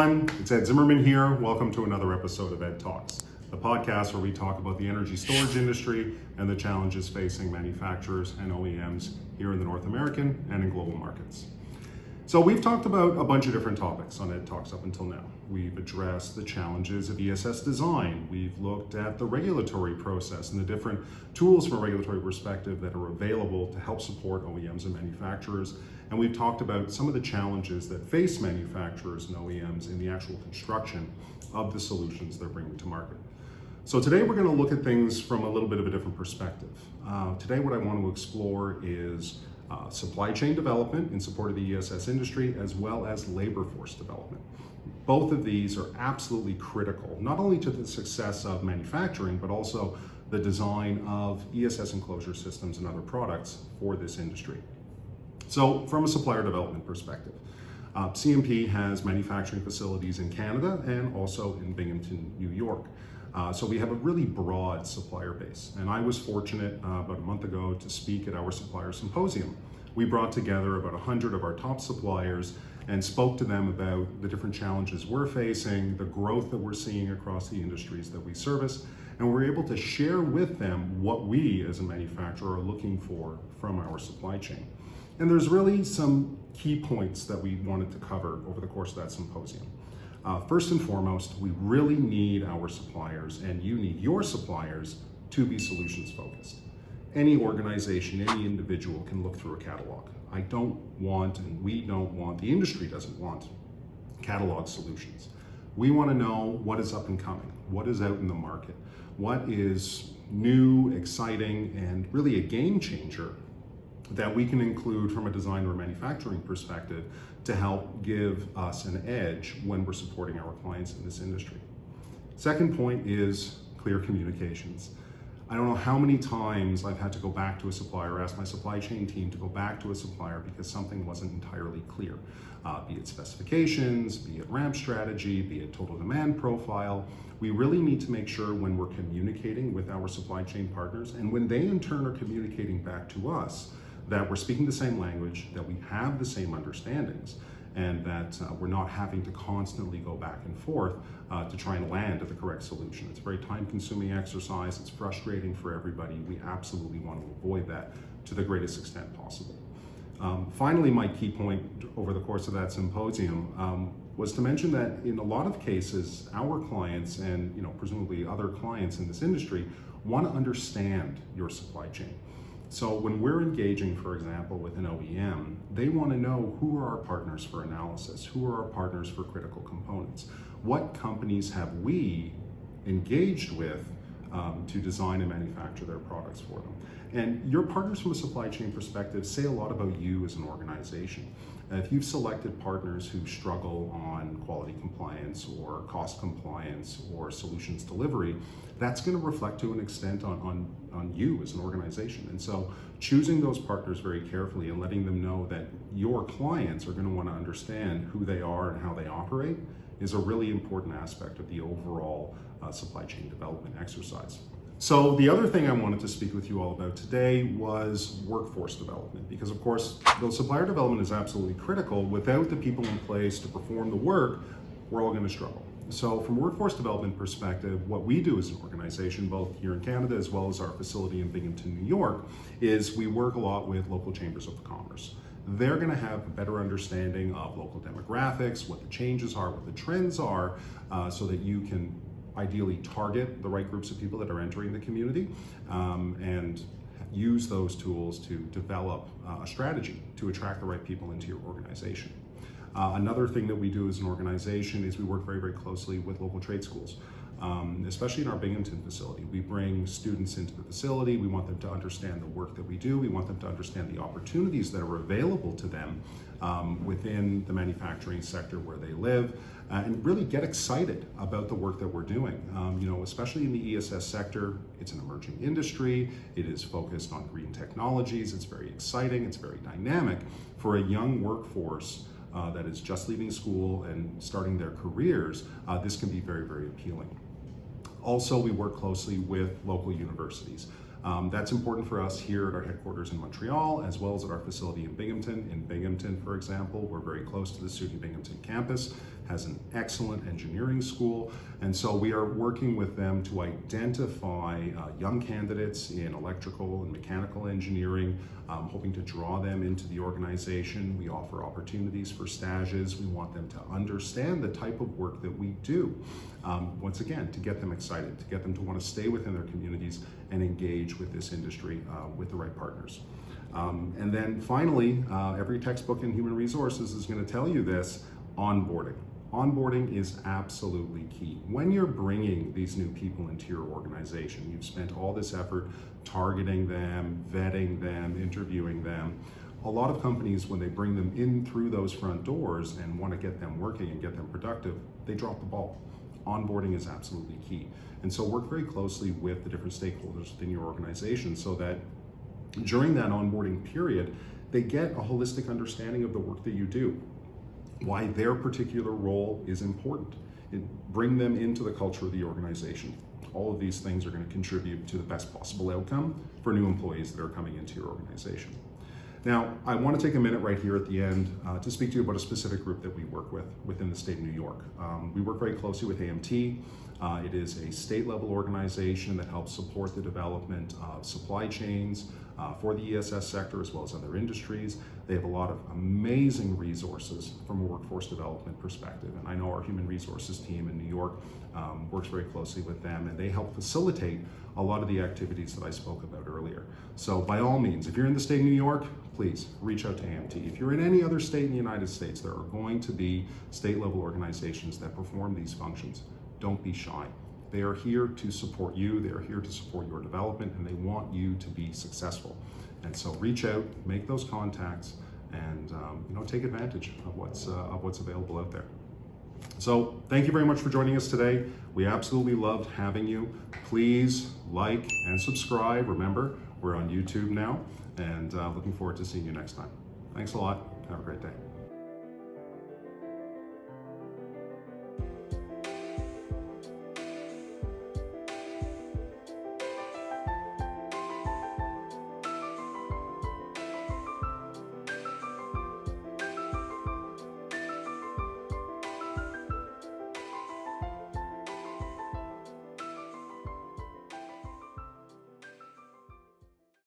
everyone, it's Ed Zimmerman here. Welcome to another episode of Ed Talks, the podcast where we talk about the energy storage industry and the challenges facing manufacturers and OEMs here in the North American and in global markets. So we've talked about a bunch of different topics on Ed Talks up until now. We've addressed the challenges of ESS design. We've looked at the regulatory process and the different tools from a regulatory perspective that are available to help support OEMs and manufacturers. And we've talked about some of the challenges that face manufacturers and OEMs in the actual construction of the solutions they're bringing to market. So today we're going to look at things from a little bit of a different perspective. Today what I want to explore is supply chain development in support of the ESS industry, as well as labor force development. Both of these are absolutely critical, not only to the success of manufacturing, but also the design of ESS enclosure systems and other products for this industry. So from a supplier development perspective, CMP has manufacturing facilities in Canada and also in Binghamton, New York. So we have a really broad supplier base. And I was fortunate about a month ago to speak at our supplier symposium. We brought together about 100 of our top suppliers and spoke to them about the different challenges we're facing, the growth that we're seeing across the industries that we service, and we're able to share with them what we as a manufacturer are looking for from our supply chain. And there's really some key points that we wanted to cover over the course of that symposium. First and foremost, we really need our suppliers, and you need your suppliers, to be solutions focused. Any organization, any individual can look through a catalog. I don't want, and we don't want, the industry doesn't want catalog solutions. We want to know what is up and coming, what is out in the market, what is new, exciting, and really a game changer that we can include from a design or manufacturing perspective to help give us an edge when we're supporting our clients in this industry. Second point is clear communications. I don't know how many times I've had to go back to a supplier, ask my supply chain team to go back to a supplier because something wasn't entirely clear, be it specifications, be it ramp strategy, be it total demand profile. We really need to make sure when we're communicating with our supply chain partners, and when they in turn are communicating back to us, that we're speaking the same language, that we have the same understandings, and that we're not having to constantly go back and forth to try and land at the correct solution. It's a very time-consuming exercise. It's frustrating for everybody. We absolutely want to avoid that to the greatest extent possible. Finally, my key point over the course of that symposium was to mention that in a lot of cases, our clients and presumably other clients in this industry want to understand your supply chain. So when we're engaging, for example, with an OEM, they want to know who are our partners for analysis, who are our partners for critical components, what companies have we engaged with to design and manufacture their products for them. And your partners from a supply chain perspective say a lot about you as an organization. If you've selected partners who struggle on quality compliance or cost compliance or solutions delivery, that's going to reflect to an extent on you as an organization. And so choosing those partners very carefully and letting them know that your clients are going to want to understand who they are and how they operate is a really important aspect of the overall supply chain development exercise. So the other thing I wanted to speak with you all about today was workforce development, because of course, though supplier development is absolutely critical, without the people in place to perform the work, we're all going to struggle. So from a workforce development perspective, what we do as an organization, both here in Canada as well as our facility in Binghamton, New York, is we work a lot with local chambers of commerce. They're going to have a better understanding of local demographics, what the changes are, what the trends are, so that you can ideally target the right groups of people that are entering the community and use those tools to develop a strategy to attract the right people into your organization. Another thing that we do as an organization is we work very, very closely with local trade schools, especially in our Binghamton facility. We bring students into the facility. We want them to understand the work that we do. We want them to understand the opportunities that are available to them within the manufacturing sector where they live, and really get excited about the work that we're doing. Especially in the ESS sector, it's an emerging industry. It is focused on green technologies. It's very exciting. It's very dynamic for a young workforce that is just leaving school and starting their careers. This can be very, very appealing. Also, we work closely with local universities. That's important for us here at our headquarters in Montreal, as well as at our facility in Binghamton. In Binghamton, for example, we're very close to the SUNY Binghamton campus. has an excellent engineering school. And so we are working with them to identify young candidates in electrical and mechanical engineering, hoping to draw them into the organization. We offer opportunities for stages. We want them to understand the type of work that we do. Once again, to get them excited, to get them to want to stay within their communities and engage with this industry with the right partners. And then finally, every textbook in human resources is going to tell you this: onboarding. Onboarding is absolutely key. When you're bringing these new people into your organization, you've spent all this effort targeting them, vetting them, interviewing them. A lot of companies, when they bring them in through those front doors and want to get them working and get them productive, they drop the ball. Onboarding is absolutely key. And so work very closely with the different stakeholders within your organization so that during that onboarding period, they get a holistic understanding of the work that you do, why their particular role is important, and bring them into the culture of the organization. All of these things are going to contribute to the best possible outcome for new employees that are coming into your organization. Now, I want to take a minute right here at the end to speak to you about a specific group that we work with within the state of New York. We work very closely with AMT. It is a state-level organization that helps support the development of supply chains for the ESS sector as well as other industries. They have a lot of amazing resources from a workforce development perspective. And I know our human resources team in New York works very closely with them, and they help facilitate a lot of the activities that I spoke about earlier. So by all means, if you're in the state of New York, please reach out to AMT. If you're in any other state in the United States, there are going to be state-level organizations that perform these functions. Don't be shy. They are here to support you, they are here to support your development, and they want you to be successful. And so reach out, make those contacts, and take advantage of what's available out there. So thank you very much for joining us today. We absolutely loved having you. Please like and subscribe. Remember, we're on YouTube now, and looking forward to seeing you next time. Thanks a lot. Have a great day.